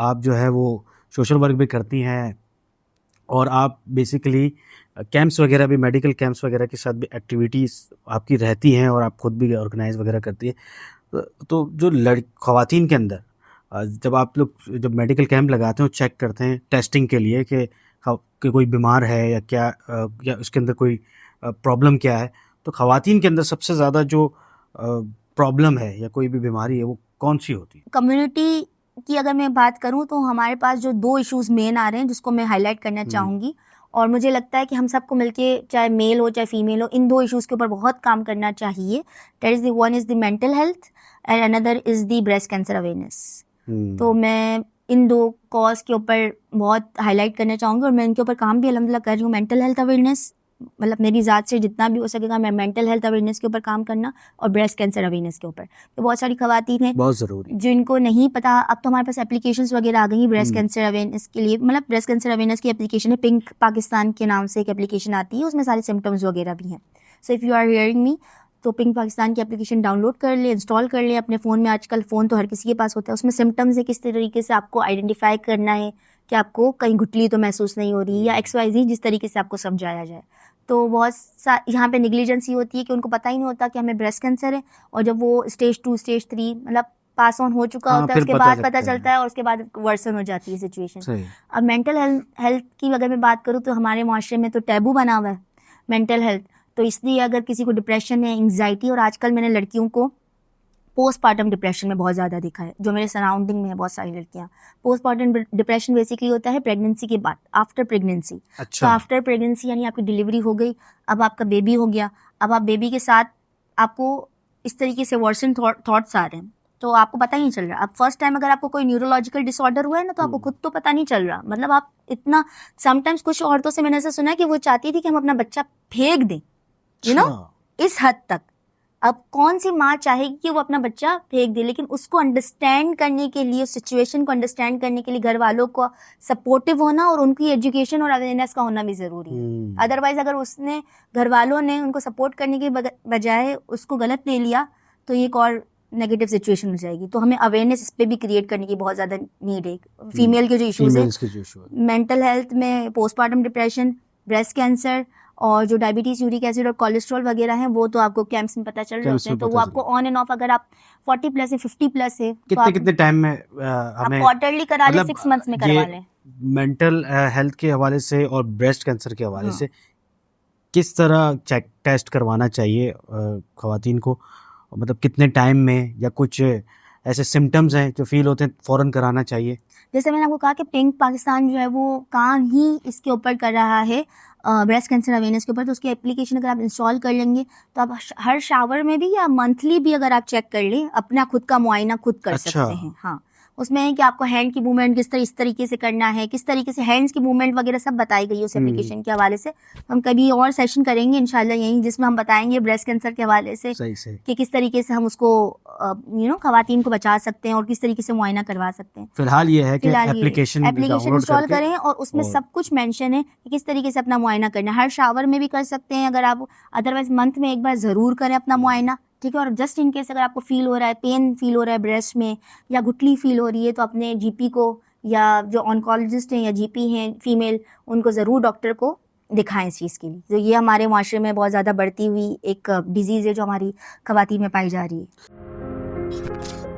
आप जो है वो सोशल वर्क भी करती हैं और आप बेसिकली कैंप्स वगैरह भी, मेडिकल कैंप्स वगैरह के साथ भी एक्टिविटीज़ आपकी रहती हैं और आप खुद भी ऑर्गेनाइज वगैरह करती हैं। तो जो ख़वातीन के अंदर जब आप लोग जब मेडिकल कैंप लगाते हो, चेक करते हैं टेस्टिंग के लिए कि कोई बीमार है या क्या, या उसके अंदर कोई प्रॉब्लम क्या है, तो ख़वातीन के अंदर सबसे ज़्यादा जो प्रॉब्लम है या कोई भी बीमारी है वो कौन सी होती है? कम्युनिटी की अगर मैं बात करूं तो हमारे पास जो 2 इश्यूज मेन आ रहे हैं जिसको मैं हाईलाइट करना चाहूँगी, और मुझे लगता है कि हम सबको मिलके, चाहे मेल हो चाहे फीमेल हो, इन 2 इश्यूज के ऊपर बहुत काम करना चाहिए। That is the one is the mental health and another is the breast cancer awareness. तो मैं इन 2 कॉज के ऊपर बहुत हाईलाइट करना चाहूँगी और मैं इनके ऊपर काम भी अल्हम्दुलिल्लाह कर रही हूँ। मेंटल हेल्थ अवेयरनेस, मतलब मेरी ज़ात से जितना भी हो सकेगा मैं मेंटल हेल्थ अवेयरनेस के ऊपर काम करना, और ब्रेस्ट कैंसर अवेयरनेस के ऊपर। तो बहुत सारी ख़वातीन हैं बहुत ज़रूरी, जिनको नहीं पता। अब तो हमारे पास एप्लीकेशंस वगैरह आ गई ब्रेस्ट कैंसर अवेयरनेस के लिए, मतलब ब्रेस्ट कैंसर अवेयरनेस की एप्लीकेशन है, पिंक पाकिस्तान के नाम से एक एप्लीकेशन आती है, उसमें सारे सिम्टम्स वगैरह भी हैं। So if you are hearing me, तो पिंक पाकिस्तान की एप्लीकेशन डाउनलोड कर ले, इंस्टॉल कर ले अपने फ़ोन में। आजकल फ़ोन तो हर किसी के पास होता है। उसमें सिम्टम्स है, किस तरीके से आपको आइडेंटिफाई करना है कि आपको कहीं घुटली तो महसूस नहीं हो रही, या XYZ जिस तरीके से आपको समझाया जाए। तो बहुत यहाँ पे निगलिजेंस ये होती है कि उनको पता ही नहीं होता कि हमें ब्रेस्ट कैंसर है, और जब वो स्टेज 2 स्टेज 3 मतलब पास ऑन हो चुका होता है, फिर उसके बाद पता चलता है और उसके बाद वर्सन हो जाती है सिचुएशन। सही। अब मेंटल हेल्थ की अगर मैं बात करूँ तो हमारे माशरे में तो टैबू बना हुआ है मेंटल हेल्थ। तो इसलिए अगर किसी को डिप्रेशन है, एंग्जाइटी, और आजकल मैंने लड़कियों को पोस्टपार्टम डिप्रेशन में बहुत ज़्यादा देखा है, जो मेरे सराउंडिंग में है बहुत सारी लड़कियाँ। पोस्टपार्टम डिप्रेशन बेसिकली होता है प्रेगनेंसी के बाद, आफ्टर प्रेगनेंसी। तो आफ्टर प्रेगनेंसी यानी आपकी डिलीवरी हो गई, अब आपका बेबी हो गया, अब आप बेबी के साथ आपको इस तरीके से वर्सन थॉट्स आ रहे हैं, तो आपको पता ही नहीं चल रहा। अब फर्स्ट टाइम अगर आपको कोई न्यूरोलॉजिकल डिसऑर्डर हुआ है ना, तो आपको खुद तो पता नहीं चल रहा। मतलब आप इतना, समटाइम्स कुछ औरतों से मैंने ऐसा सुना है कि वो चाहती थी कि हम अपना बच्चा फेंक दें, यू नो, इस हद तक। अब कौन सी माँ चाहेगी कि वो अपना बच्चा फेंक दे, लेकिन उसको अंडरस्टैंड करने के लिए, उस सिचुएशन को अंडरस्टैंड करने के लिए घर वालों को सपोर्टिव होना और उनकी एजुकेशन और अवेयरनेस का होना भी ज़रूरी है। अदरवाइज अगर उसने, घर वालों ने उनको सपोर्ट करने के बजाय उसको गलत ले लिया, तो ये एक और नेगेटिव सिचुएशन हो जाएगी। तो हमें अवेयरनेस इस पर भी क्रिएट करने की बहुत ज़्यादा नीड है। फीमेल के जो इशूज़ है, मेंटल हेल्थ में पोस्टपार्टम डिप्रेशन, ब्रेस्ट कैंसर, और जो डायबिटीज, यूरिक एसिड और कोलेस्ट्रॉल वगैरह हैं, वो तो आपको कैंप्स में पता चल रहे होते हैं। तो वो आपको ऑन एंड ऑफ, अगर आप 40+ है, 50+ है, तो कितने टाइम में आप हमें क्वार्टरली करा लें, 6 मंथ्स में करवा लें। मेंटल हेल्थ के हवाले से और ब्रेस्ट कैंसर के हवाले से किस तरह टेस्ट करवाना चाहिए ख़वातीन को, मतलब कितने टाइम में, या कुछ ऐसे सिम्टम्स हैं जो फील होते हैं फ़ौरन कराना चाहिए? जैसे मैंने आपको कहा कि पिंक पाकिस्तान जो है वो काम ही इसके ऊपर कर रहा है, ब्रेस्ट कैंसर अवेयरनेस के ऊपर। तो उसकी एप्लीकेशन अगर आप इंस्टॉल कर लेंगे, तो आप हर शावर में भी या मंथली भी अगर आप चेक कर लें, अपना खुद का मुआयना खुद कर सकते हैं। हाँ, उसमें है कि आपको हैंड की मूवमेंट इस तरीके से करना है, किस तरीके से हैंड्स की मूवमेंट वगैरह सब बताई गई है उस एप्लीकेशन के हवाले से। हम कभी और सेशन करेंगे इंशाल्लाह यहीं, जिसमें हम बताएंगे ब्रेस्ट कैंसर के हवाले से कि किस तरीके से हम उसको ख़वातीन को बचा सकते हैं और किस तरीके से मुआयना करवा सकते हैं। फिलहाल ये है कि एप्लीकेशन इंस्टॉल करें, और उसमें सब कुछ मेंशन है कि किस तरीके से अपना मुआयना करना है। हर शावर में भी कर सकते हैं अगर आप, अदरवाइज मंथ में एक बार ज़रूर करें अपना मुआयना, ठीक है। और जस्ट इन केस अगर आपको फील हो रहा है, पेन फील हो रहा है ब्रेस्ट में, या गुठली फील हो रही है, तो अपने जीपी को, या जो ऑन्कोलॉजिस्ट हैं या जीपी हैं फीमेल, उनको ज़रूर डॉक्टर को दिखाएं इस चीज़ के लिए। तो ये हमारे माशरे में बहुत ज़्यादा बढ़ती हुई एक डिजीज़ है जो हमारी ख़वातीन में पाई जा रही है।